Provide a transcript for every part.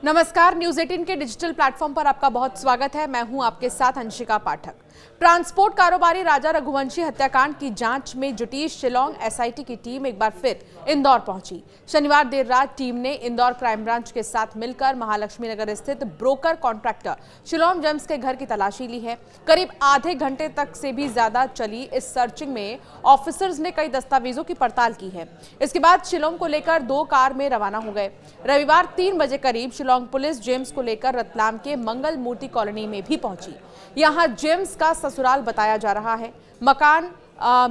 नमस्कार, न्यूज 18 के digital platform पर आपका बहुत स्वागत है। मैं हूं आपके साथ अंशिका पाठक। ट्रांसपोर्ट कारोबारी राजा रघुवंशी हत्याकांड की जांच में जुटी शिलोंग एसआईटी की टीम एक बार फिर इंदौर पहुंची। शनिवार देर रात टीम ने इंदौर क्राइम ब्रांच के साथ मिलकर महालक्ष्मी नगर स्थित ब्रोकर कॉन्ट्रैक्टर शिलोंग जेम्स के घर की तलाशी ली है। करीब आधे घंटे तक से भी ज्यादा चली इस सर्चिंग में ऑफिसर्स ने कई दस्तावेजों की पड़ताल की है। इसके बाद शिलोंग को लेकर 2 कार में रवाना हो गए। रविवार 3 बजे करीब शिलोंग पुलिस जेम्स को लेकर रतलाम के मंगल मूर्ति कॉलोनी में भी पहुंची। यहां जेम्स का ससुराल बताया जा रहा है। मकान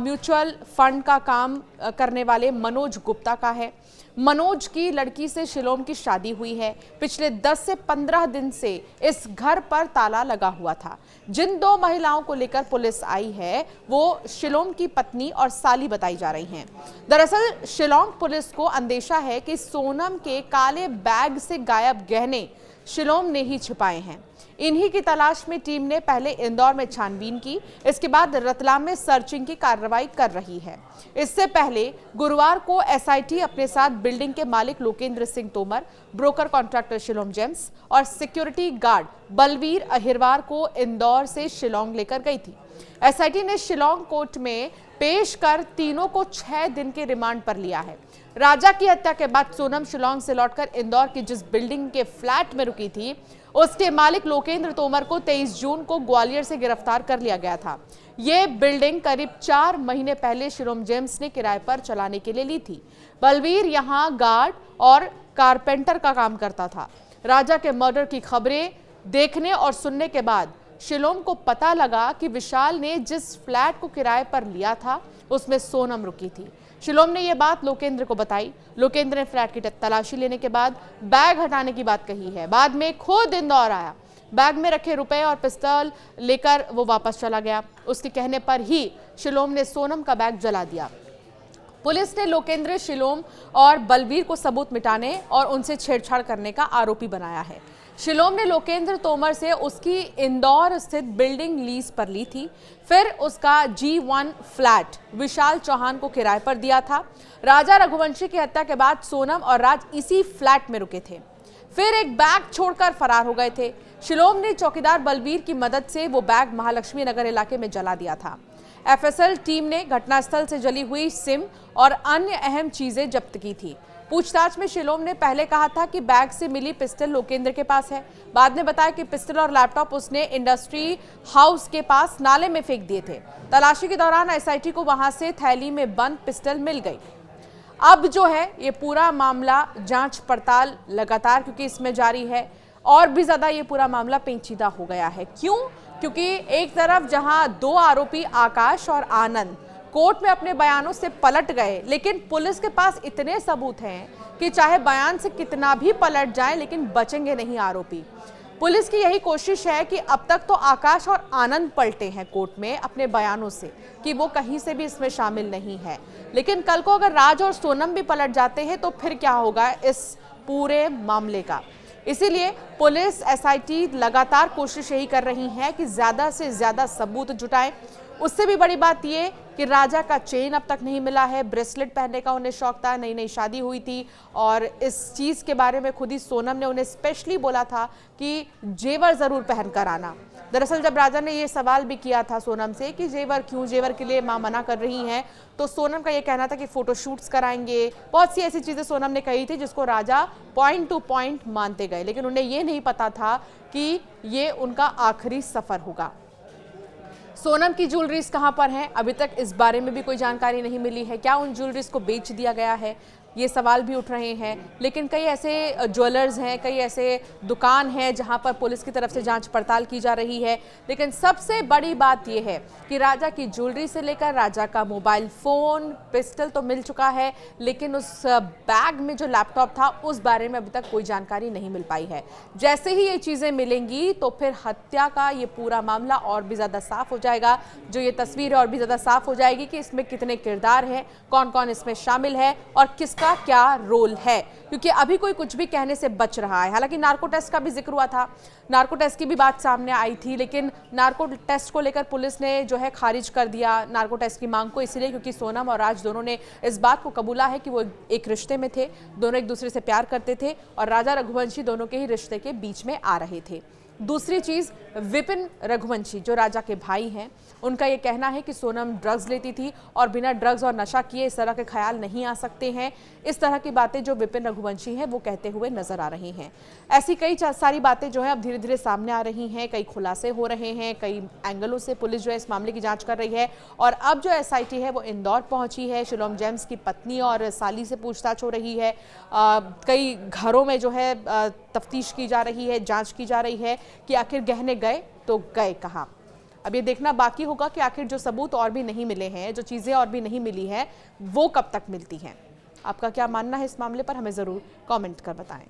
म्यूचुअल फंड का काम करने वाले मनोज गुप्ता का है। मनोज की लड़की से शिलोंग की शादी हुई है। पिछले 10 से 15 दिन से इस घर पर ताला लगा हुआ था। जिन 2 महिलाओं को लेकर पुलिस आई है वो शिलोंग की पत्नी और साली बताई जा रही हैं। दरअसल शिलोंग पुलिस को अंदेशा है कि सोनम के काले बैग से गायब गहने शिलोंग ने ही छिपाए हैं। इन्हीं की तलाश में टीम ने पहले इंदौर में छानबीन की, इसके बाद रतलाम में सर्चिंग की कार्रवाई कर रही है। इससे पहले गुरुवार को एसआईटी अपने साथ बिल्डिंग के मालिक Lokendra Singh Tomar, broker contractor Shillong James और सिक्योरिटी गार्ड बलवीर अहिरवार को इंदौर से शिलोंग लेकर गई थी। एसआईटी ने शिलोंग कोर्ट में पेश कर तीनों को 6 दिन के रिमांड पर लिया है। राजा की हत्या के बाद सोनम शिलोंग से लौटकर इंदौर की जिस बिल्डिंग के फ्लैट में रुकी थी उसके मालिक लोकेंद्र तोमर को 23 जून को ग्वालियर से गिरफ्तार कर लिया गया था। ये बिल्डिंग करीब 4 महीने पहले शिलोंग जेम्स ने किराए पर चलाने के लिए ली थी। बलवीर यहां गार्ड और कारपेंटर का काम करता था। राजा के मर्डर की खबरें देखने और सुनने के बाद शिलोंग को पता लगा कि विशाल ने जिस फ्लैट को किराए पर लिया था उसमें सोनम रुकी थी। शिलोंग ने यह बात लोकेंद्र को बताई। लोकेंद्र ने फ्लैट की तलाशी लेने के बाद बैग हटाने की बात कही है। बाद में खुद इंदौर आया। बैग में रखे रुपए और पिस्तौल लेकर वो वापस चला गया। उसके कहने पर ही शिलोंग ने सोनम का बैग जला दिया। पुलिस ने लोकेंद्र, शिलोंग और बलवीर को सबूत मिटाने और उनसे छेड़छाड़ करने का आरोपी बनाया है। शिलोंग ने लोकेंद्र तोमर से उसकी इंदौर स्थित बिल्डिंग लीज पर ली थी। फिर उसका G1 फ्लैट विशाल चौहान को किराए पर दिया था। राजा रघुवंशी की हत्या के बाद सोनम और राज इसी फ्लैट में रुके थे। फिर एक बैग छोड़कर फरार हो गए थे। शिलोंग ने चौकीदार बलवीर की मदद से वो बैग महालक्ष्मी नगर इलाके में जला दिया था। एफएसएल टीम ने घटनास्थल से जली हुई सिम और अन्य अहम चीजें जब्त की थी। पूछताछ में शिलोंग ने पहले कहा था कि बैग से मिली पिस्टल लोकेंद्र के पास है। बाद में बताया कि पिस्टल और लैपटॉप उसने इंडस्ट्री हाउस के पास नाले में फेंक दिए थे। तलाशी के दौरान एसआईटी को वहां से थैली में बंद पिस्टल मिल गई। अब जो है ये पूरा मामला जांच पड़ताल लगातार क्योंकि इसमें जारी है और भी ज्यादा ये पूरा मामला पेचीदा हो गया है। क्यों? क्योंकि एक तरफ जहां 2 आरोपी आकाश और आनंद कोर्ट में अपने बयानों से पलट गए, लेकिन पुलिस के पास इतने सबूत हैं कि चाहे बयान से कितना भी पलट जाए लेकिन बचेंगे नहीं आरोपी। पुलिस की यही कोशिश है कि अब तक तो आकाश और आनंद पलटे हैं कोर्ट में अपने बयानों से कि वो कहीं से भी इसमें शामिल नहीं है, लेकिन कल को अगर राज और सोनम भी पलट जाते हैं तो फिर क्या होगा इस पूरे मामले का। इसीलिए पुलिस, एसआईटी लगातार कोशिश यही कर रही है कि ज्यादा से ज्यादा सबूत जुटाएं। उससे भी बड़ी बात यह कि राजा का चेन अब तक नहीं मिला है। ब्रेसलेट पहनने का उन्हें शौक था, नई नई शादी हुई थी और इस चीज के बारे में खुद ही सोनम ने उन्हें स्पेशली बोला था कि जेवर जरूर पहन कर आना। दरअसल जब राजा ने ये सवाल भी किया था सोनम से कि जेवर क्यों, जेवर के लिए मां मना कर रही हैं, तो सोनम का ये कहना था कि फोटोशूट्स कराएंगे। बहुत सी ऐसी चीजें सोनम ने कही थी जिसको राजा पॉइंट टू पॉइंट मानते गए, लेकिन उन्हें ये नहीं पता था कि ये उनका आखिरी सफर होगा। सोनम की ज्वेलरीज कहां पर हैं? अभी तक इस बारे में भी कोई जानकारी नहीं मिली है। क्या उन ज्वेलरीज को बेच दिया गया है? ये सवाल भी उठ रहे हैं। लेकिन कई ऐसे ज्वेलर्स हैं, कई ऐसे दुकान हैं जहां पर पुलिस की तरफ से जांच पड़ताल की जा रही है। लेकिन सबसे बड़ी बात यह है कि राजा की ज्वेलरी से लेकर राजा का मोबाइल फोन, पिस्टल तो मिल चुका है, लेकिन उस बैग में जो लैपटॉप था उस बारे में अभी तक कोई जानकारी नहीं मिल पाई है। जैसे ही ये चीजें मिलेंगी तो फिर हत्या का ये पूरा मामला और भी ज्यादा साफ हो जाएगा। जो ये तस्वीर है और भी ज्यादा साफ हो जाएगी कि इसमें कितने किरदार हैं, कौन कौन इसमें शामिल है और किस का क्या रोल है, क्योंकि अभी कोई कुछ भी कहने से बच रहा है। हालांकि नार्को टेस्ट का भी जिक्र हुआ था, नार्को टेस्ट की भी बात सामने आई थी, लेकिन नार्को टेस्ट को लेकर पुलिस ने जो है खारिज कर दिया नार्को टेस्ट की मांग को, इसलिए क्योंकि सोनम और राज दोनों ने इस बात को कबूला है कि वो एक रिश्ते में थे, दोनों एक दूसरे से प्यार करते थे और राजा रघुवंशी दोनों के ही रिश्ते के बीच में आ रहे थे। दूसरी चीज, विपिन रघुवंशी जो राजा के भाई हैं, उनका ये कहना है कि सोनम ड्रग्स लेती थी और बिना ड्रग्स और नशा किए इस तरह के ख्याल नहीं आ सकते हैं। इस तरह की बातें जो विपिन रघुवंशी हैं वो कहते हुए नजर आ रही हैं। ऐसी कई सारी बातें जो है अब धीरे धीरे सामने आ रही हैं, कई खुलासे हो रहे हैं, कई एंगलों से पुलिस जो है इस मामले की जांच कर रही है। और अब जो SIT है वो इंदौर पहुंची है, शिलोंग जेम्स की पत्नी और साली से पूछताछ हो रही है। कई घरों में जो है तफ्तीश की जा रही है, जांच की जा रही है कि आखिर गहने गए तो गए कहाँ। अब ये देखना बाकी होगा कि आखिर जो सबूत और भी नहीं मिले हैं, जो चीज़ें और भी नहीं मिली हैं, वो कब तक मिलती हैं। आपका क्या मानना है इस मामले पर, हमें ज़रूर कमेंट कर बताएं।